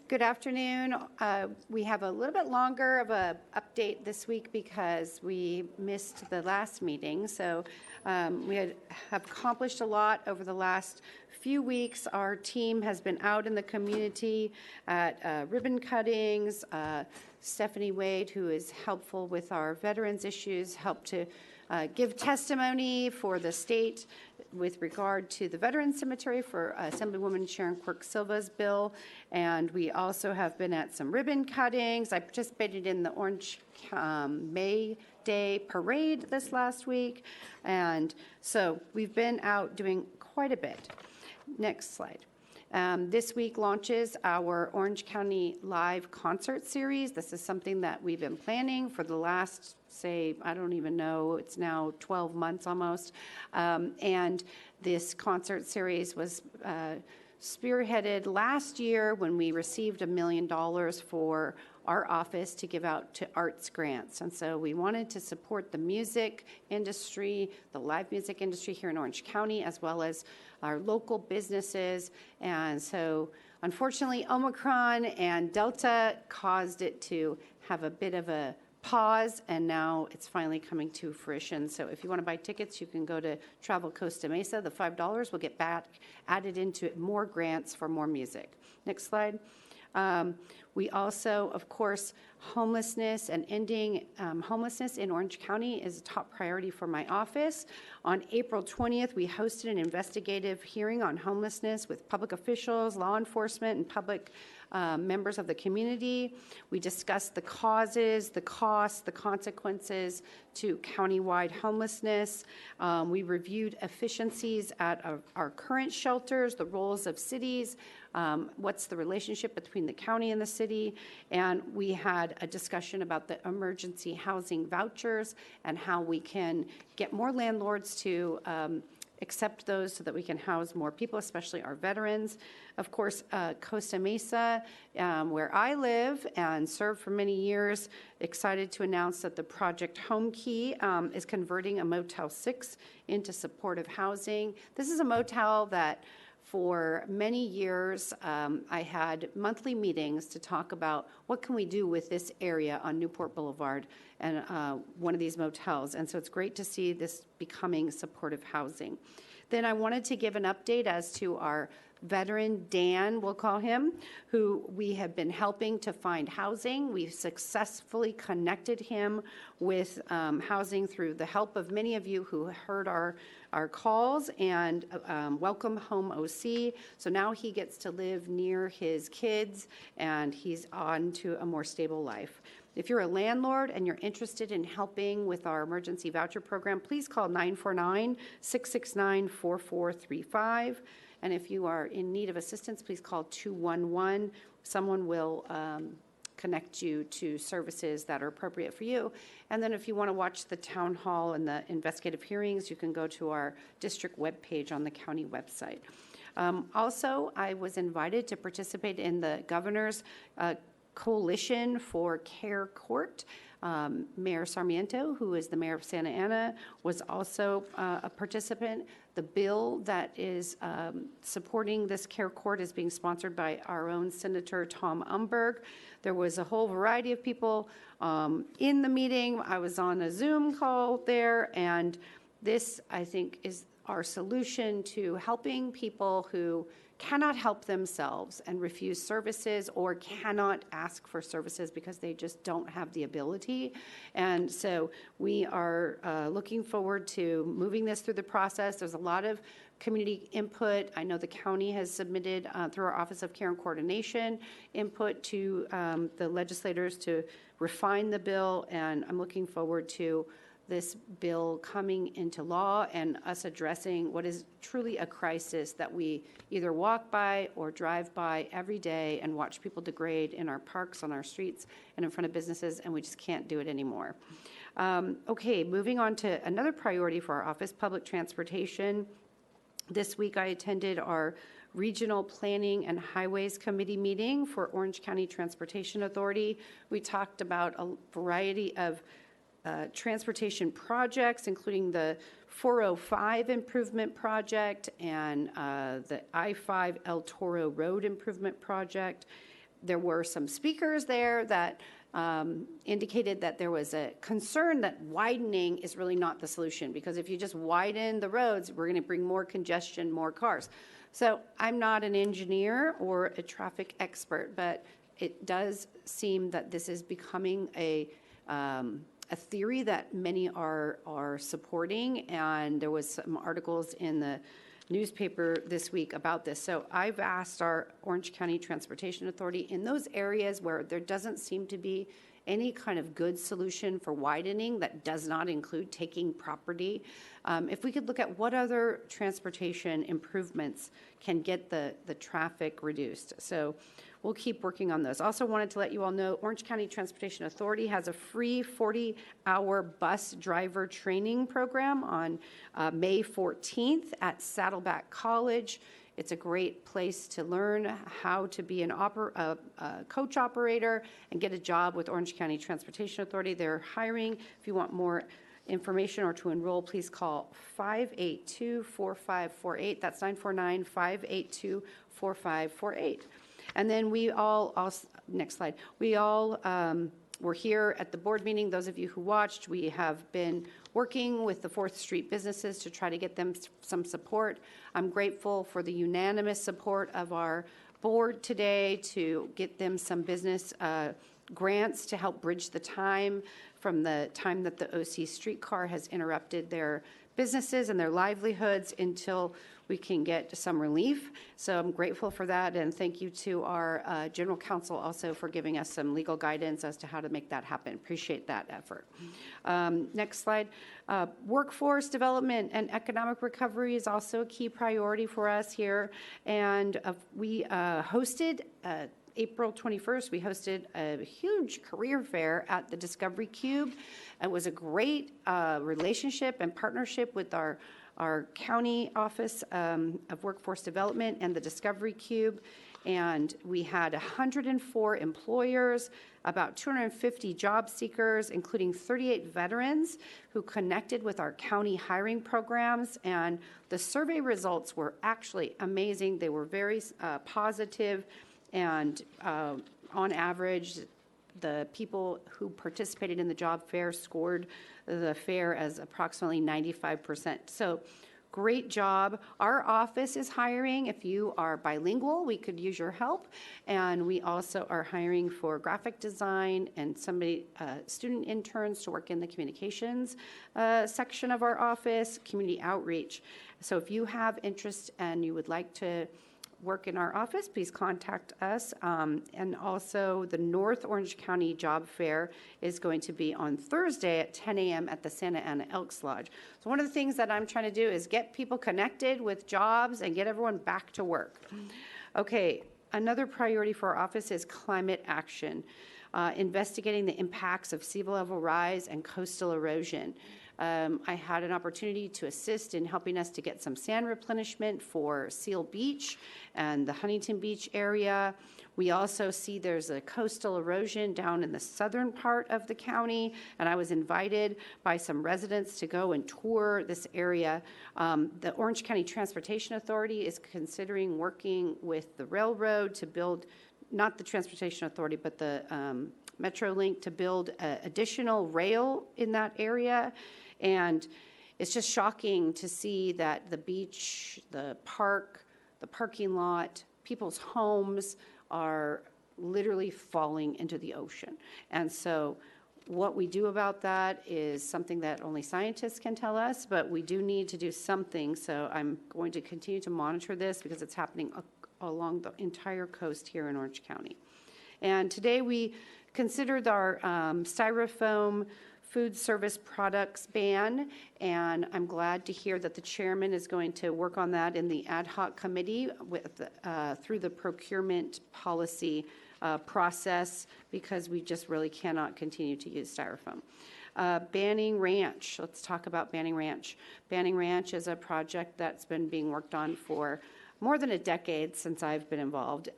Good afternoon. We have a little bit longer of a update this week because we missed the last meeting. So we have accomplished a lot over the last few weeks. Our team has been out in the community at ribbon cuttings. Stephanie Wade, who is helpful with our veterans issues, helped to give testimony for the state with regard to the Veterans Cemetery for Assemblywoman Sharon Quirk Silva's bill. And we also have been at some ribbon cuttings. I participated in the Orange May Day parade this last week. And so we've been out doing quite a bit. Next slide. This week launches our Orange County Live concert series. This is something that we've been planning for the last, say, I don't even know, it's now 12 months almost. And this concert series was spearheaded last year when we received $1 million for our office to give out to arts grants. And so we wanted to support the music industry, the live music industry here in Orange County, as well as our local businesses. And so unfortunately, Omicron and Delta caused it to have a bit of a pause, and now it's finally coming to fruition. So if you want to buy tickets, you can go to Travel Costa Mesa. The $5 will get back added into it, more grants for more music. Next slide. We also, of course, homelessness and ending homelessness in Orange County is a top priority for my office. On April 20th, we hosted an investigative hearing on homelessness with public officials, law enforcement, and public members of the community. We discussed the causes, the costs, the consequences to countywide homelessness. We reviewed efficiencies at our current shelters, the roles of cities, what's the relationship between the county and the city, and we had a discussion about the emergency housing vouchers and how we can get more landlords to accept those so that we can house more people, especially our veterans. Of course, Costa Mesa, where I live and served for many years, excited to announce that the Project Home Key is converting a Motel 6 into supportive housing. This is a motel that for many years, I had monthly meetings to talk about what can we do with this area on Newport Boulevard and one of these motels. And so it's great to see this becoming supportive housing. Then I wanted to give an update as to our veteran, Dan, we'll call him, who we have been helping to find housing. We've successfully connected him with housing through the help of many of you who heard our calls and Welcome Home OC. So now he gets to live near his kids and he's on to a more stable life. If you're a landlord and you're interested in helping with our emergency voucher program, please call 949-669-4435. And if you are in need of assistance, please call 211. Someone will connect you to services that are appropriate for you. And then if you want to watch the town hall and the investigative hearings, you can go to our district webpage on the county website. Also, I was invited to participate in the governor's Coalition for Care Court. Mayor Sarmiento, who is the mayor of Santa Ana, was also a participant. The bill that is supporting this care court is being sponsored by our own Senator Tom Umberg. There was a whole variety of people in the meeting. I was on a Zoom call there, and this, I think, is our solution to helping people who cannot help themselves and refuse services or cannot ask for services because they just don't have the ability. And so we are looking forward to moving this through the process. There's a lot of community input. I know the county has submitted through our Office of Care and Coordination input to the legislators to refine the bill, and I'm looking forward to this bill coming into law and us addressing what is truly a crisis that we either walk by or drive by every day and watch people degrade in our parks, on our streets, and in front of businesses, and we just can't do it anymore. Okay, moving on to another priority for our office, public transportation. This week I attended our Regional Planning and Highways Committee meeting for Orange County Transportation Authority. We talked about a variety of transportation projects, including the 405 improvement project and the I-5 El Toro Road improvement project. There were some speakers there that indicated that there was a concern that widening is really not the solution, because if you just widen the roads, we're going to bring more congestion, more cars. So I'm not an engineer or a traffic expert, but it does seem that this is becoming a theory that many are supporting, and there was some articles in the newspaper this week about this. So I've asked our Orange County Transportation Authority, in those areas where there doesn't seem to be any kind of good solution for widening that does not include taking property, if we could look at what other transportation improvements can get the traffic reduced. So we'll keep working on those. Also wanted to let you all know, Orange County Transportation Authority has a free 40-hour bus driver training program on May 14th at Saddleback College. It's a great place to learn how to be a coach operator and get a job with Orange County Transportation Authority. They're hiring. If you want more information or to enroll, please call 582-4548. That's 949-582-4548. And then we all, next slide, we all were here at the board meeting. Those of you who watched, we have been working with the 4th Street businesses to try to get them some support. I'm grateful for the unanimous support of our board today to get them some business grants to help bridge the time from the time that the OC streetcar has interrupted their businesses and their livelihoods until we can get some relief. So I'm grateful for that, and thank you to our general counsel also for giving us some legal guidance as to how to make that happen. Appreciate that effort. Next slide. Workforce development and economic recovery is also a key priority for us here, and we hosted April 21st, we hosted a huge career fair at the Discovery Cube. It was a great relationship and partnership with our county office of workforce development and the Discovery Cube. And we had 104 employers, about 250 job seekers, including 38 veterans who connected with our county hiring programs. And the survey results were actually amazing. They were very positive. And on average, the people who participated in the job fair scored the fair as approximately 95%. So great job. Our office is hiring. If you are bilingual, we could use your help. And we also are hiring for graphic design and student interns to work in the communications section of our office, community outreach. So if you have interest and you would like to work in our office, please contact us. And also the North Orange County Job Fair is going to be on Thursday at 10 a.m. at the Santa Ana Elks Lodge. So one of the things that I'm trying to do is get people connected with jobs and get everyone back to work. Okay, another priority for our office is climate action, investigating the impacts of sea level rise and coastal erosion. I had an opportunity to assist in helping us to get some sand replenishment for Seal Beach and the Huntington Beach area. We also see there's a coastal erosion down in the southern part of the county, and I was invited by some residents to go and tour this area. The Orange County Transportation Authority is considering working with the railroad to build, not the Transportation Authority, but the Metrolink, to build additional rail in that area. And it's just shocking to see that the beach, the park, the parking lot, people's homes are literally falling into the ocean. And so what we do about that is something that only scientists can tell us, but we do need to do something. So I'm going to continue to monitor this because it's happening along the entire coast here in Orange County. And today we considered our styrofoam food service products ban, and I'm glad to hear that the chairman is going to work on that in the ad hoc committee through the procurement policy process, because we just really cannot continue to use styrofoam. Banning ranch. Let's talk about Banning Ranch. Banning Ranch is a project that's been being worked on for more than a decade since I've been involved.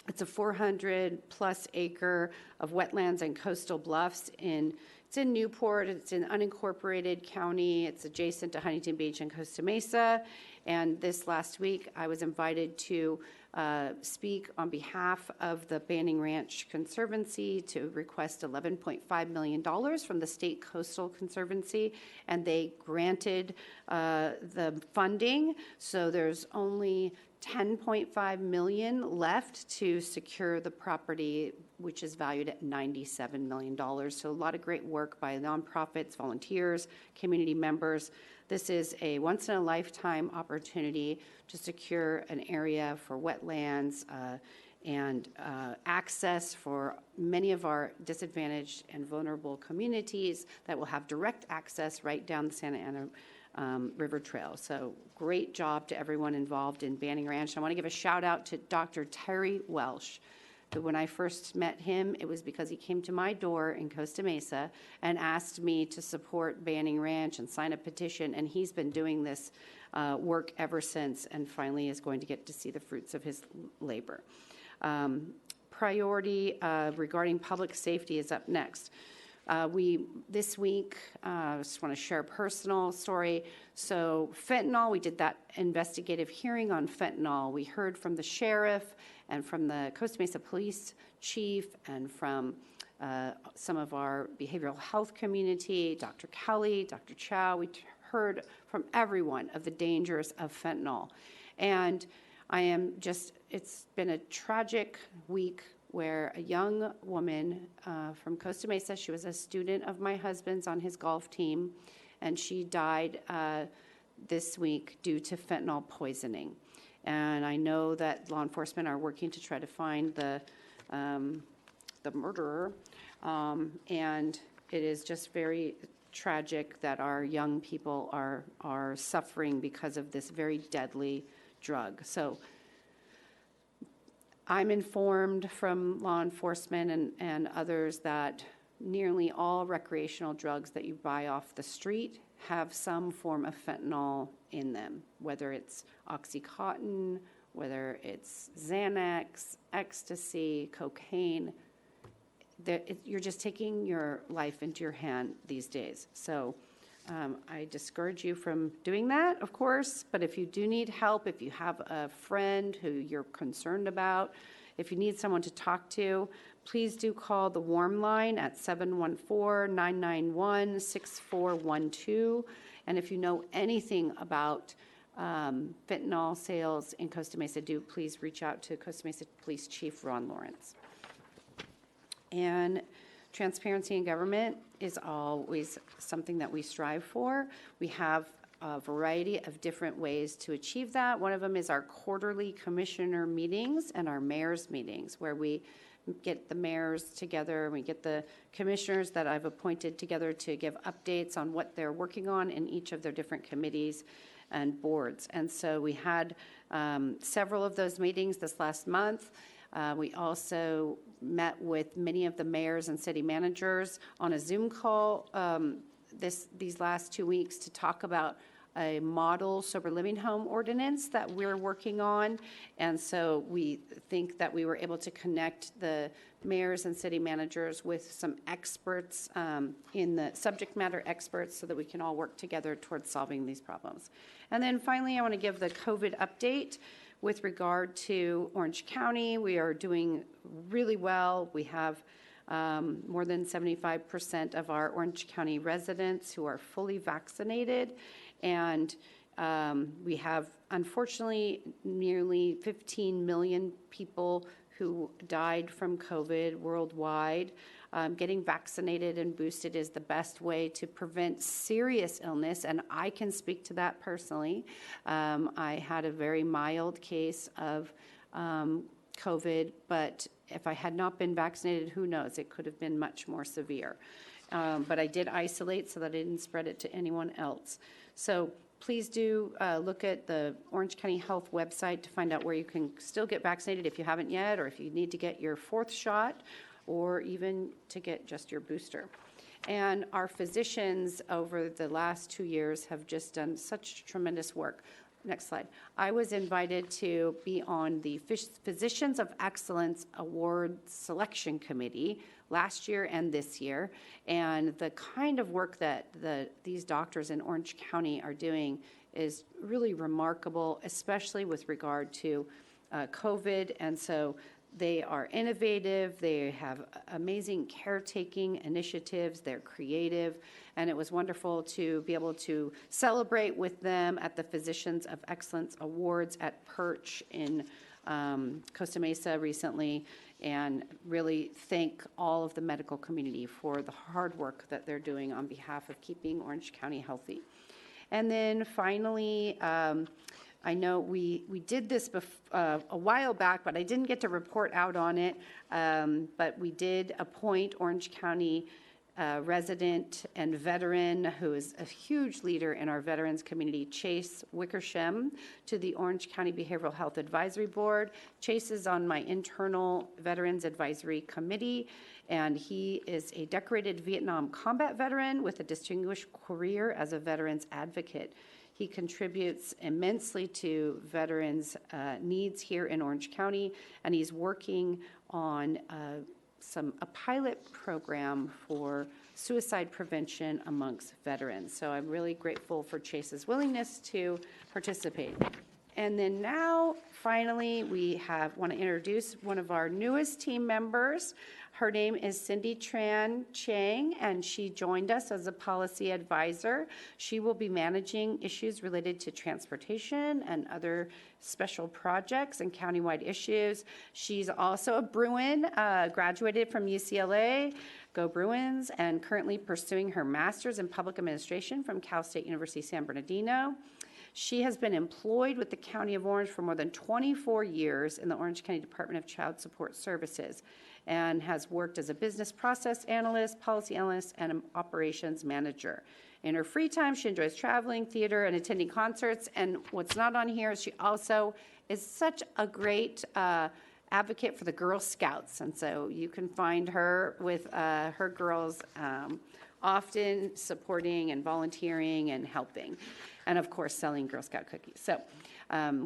It's a 400-plus acre of wetlands and coastal bluffs it's in Newport. It's in unincorporated county. It's adjacent to Huntington Beach and Costa Mesa. And this last week, I was invited to speak on behalf of the Banning Ranch Conservancy to request $11.5 million from the State Coastal Conservancy, and they granted the funding. So there's only $10.5 million left to secure the property, which is valued at $97 million. So a lot of great work by nonprofits, volunteers, community members. This is a once-in-a-lifetime opportunity to secure an area for wetlands and access for many of our disadvantaged and vulnerable communities that will have direct access right down the Santa Ana River Trail. So great job to everyone involved in Banning Ranch. I want to give a shout out to Dr. Terry Welsh, who when I first met him, it was because he came to my door in Costa Mesa and asked me to support Banning Ranch and sign a petition, and he's been doing this work ever since and finally is going to get to see the fruits of his labor. Priority regarding public safety is up next. This week, I just want to share a personal story. So fentanyl, we did that investigative hearing on fentanyl. We heard from the sheriff and from the Costa Mesa police chief and from some of our behavioral health community, Dr. Kelly, Dr. Chow. We heard from everyone of the dangers of fentanyl. And it's been a tragic week where a young woman from Costa Mesa, she was a student of my husband's on his golf team, and she died this week due to fentanyl poisoning. And I know that law enforcement are working to try to find the murderer, and it is just very tragic that our young people are suffering because of this very deadly drug. So I'm informed from law enforcement and others that nearly all recreational drugs that you buy off the street have some form of fentanyl in them, whether it's Oxycontin, whether it's Xanax, ecstasy, cocaine. You're just taking your life into your hand these days. So I discourage you from doing that, of course, but if you do need help, if you have a friend who you're concerned about, if you need someone to talk to, please do call the Warm Line at 714-991-6412. And if you know anything about fentanyl sales in Costa Mesa, please reach out to Costa Mesa Police Chief Ron Lawrence. And transparency in government is always something that we strive for. We have a variety of different ways to achieve that. One of them is our quarterly commissioner meetings and our mayor's meetings, where we get the mayors together and we get the commissioners that I've appointed together to give updates on what they're working on in each of their different committees and boards. And so we had several of those meetings this last month. We also met with many of the mayors and city managers on a Zoom call these last 2 weeks to talk about a model sober living home ordinance that we're working on. And so we think that we were able to connect the mayors and city managers with some experts in the subject matter experts so that we can all work together towards solving these problems. And then finally, I want to give the COVID update. With regard to Orange County, we are doing really well. We have more than 75% of our Orange County residents who are fully vaccinated. And we have, unfortunately, nearly 15 million people who died from COVID worldwide. Getting vaccinated and boosted is the best way to prevent serious illness, and I can speak to that personally. I had a very mild case of COVID, but if I had not been vaccinated, who knows, it could have been much more severe. But I did isolate so that I didn't spread it to anyone else. So please do look at the Orange County Health website to find out where you can still get vaccinated if you haven't yet, or if you need to get your 4th shot, or even to get just your booster. And our physicians over the last 2 years have just done such tremendous work. next slide. I was invited to be on the Physicians of Excellence Award Selection Committee last year and this year. And the kind of work that these doctors in Orange County are doing is really remarkable, especially with regard to COVID. And so they are innovative, they have amazing caretaking initiatives, they're creative, and it was wonderful to be able to celebrate with them at the Physicians of Excellence Awards at Perch in Costa Mesa recently, and really thank all of the medical community for the hard work that they're doing on behalf of keeping Orange County healthy. And then finally, I know we did this a while back, but I didn't get to report out on it. But we did appoint Orange County resident and veteran, who is a huge leader in our veterans community, Chase Wickersham, to the Orange County Behavioral Health Advisory Board. Chase is on my internal Veterans Advisory Committee, and he is a decorated Vietnam combat veteran with a distinguished career as a veterans advocate. He contributes immensely to veterans' needs here in Orange County, and he's working on a pilot program for suicide prevention amongst veterans. So I'm really grateful for Chase's willingness to participate. And then now, finally, we want to introduce one of our newest team members. Her name is Cindy Tran Chang, and she joined us as a policy advisor. She will be managing issues related to transportation and other special projects and countywide issues. She's also a Bruin, graduated from UCLA, go Bruins, and currently pursuing her master's in public administration from Cal State University San Bernardino. She has been employed with the County of Orange for more than 24 years in the Orange County Department of Child Support Services, and has worked as a business process analyst, policy analyst, and an operations manager. In her free time, she enjoys traveling, theater, and attending concerts. And what's not on here is she also is such a great advocate for the Girl Scouts. And so you can find her with her girls often supporting and volunteering and helping. And of course, selling Girl Scout cookies. So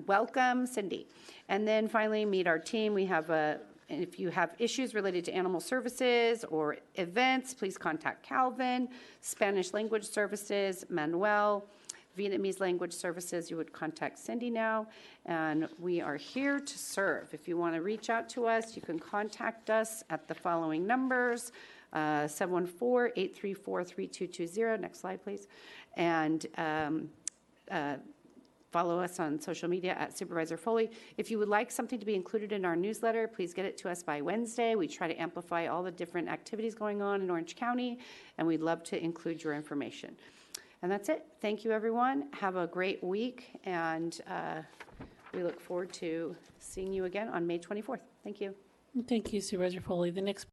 welcome, Cindy. And then finally, meet our team. We have if you have issues related to animal services or events, please contact Calvin. Spanish language services, Manuel. Vietnamese language services, you would contact Cindy now. And we are here to serve. If you want to reach out to us, you can contact us at the following numbers. 714-834-3220. Next slide, please. And follow us on social media at Supervisor Foley. If you would like something to be included in our newsletter, please get it to us by Wednesday. We try to amplify all the different activities going on in Orange County, and we'd love to include your information. And that's it. Thank you, everyone. Have a great week, and we look forward to seeing you again on May 24th. Thank you. Thank you, Supervisor Foley. The next